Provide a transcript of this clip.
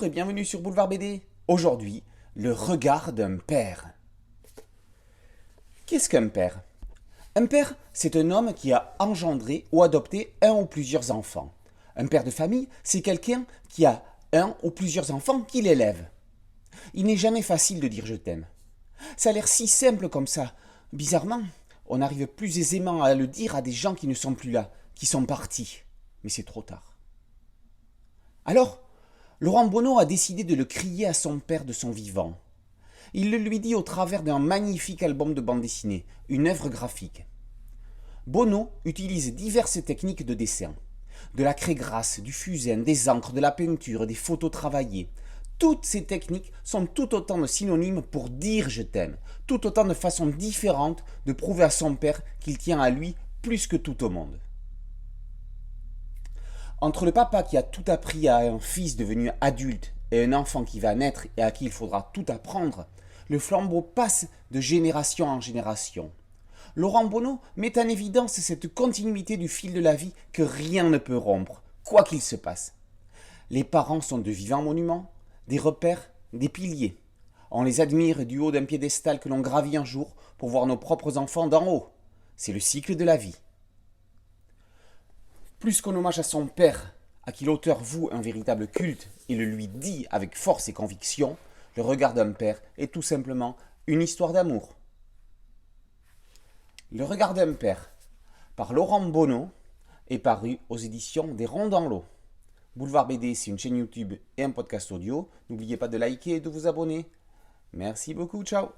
Bonjour et bienvenue sur Boulevard BD. Aujourd'hui, le regard d'un père. Qu'est-ce qu'un père? Un père, c'est un homme qui a engendré ou adopté un ou plusieurs enfants. Un père de famille, c'est quelqu'un qui a un ou plusieurs enfants qu'il élève. Il n'est jamais facile de dire je t'aime. Ça a l'air si simple comme ça. Bizarrement, on arrive plus aisément à le dire à des gens qui ne sont plus là, qui sont partis. Mais c'est trop tard. Alors, Laurent Bonneau a décidé de le crier à son père de son vivant. Il le lui dit au travers d'un magnifique album de bande dessinée, une œuvre graphique. Bonneau utilise diverses techniques de dessin. De la craie grasse, du fusain, des encres, de la peinture, des photos travaillées. Toutes ces techniques sont tout autant de synonymes pour dire je t'aime, tout autant de façons différentes de prouver à son père qu'il tient à lui plus que tout au monde. Entre le papa qui a tout appris à un fils devenu adulte et un enfant qui va naître et à qui il faudra tout apprendre, le flambeau passe de génération en génération. Laurent Bonneau met en évidence cette continuité du fil de la vie que rien ne peut rompre, quoi qu'il se passe. Les parents sont de vivants monuments, des repères, des piliers. On les admire du haut d'un piédestal que l'on gravit un jour pour voir nos propres enfants d'en haut. C'est le cycle de la vie. Plus qu'un hommage à son père, à qui l'auteur voue un véritable culte et le lui dit avec force et conviction, le regard d'un père est tout simplement une histoire d'amour. Le regard d'un père, par Laurent Bonneau, est paru aux éditions des Ronds dans l'eau. Boulevard BD, c'est une chaîne YouTube et un podcast audio. N'oubliez pas de liker et de vous abonner. Merci beaucoup, ciao.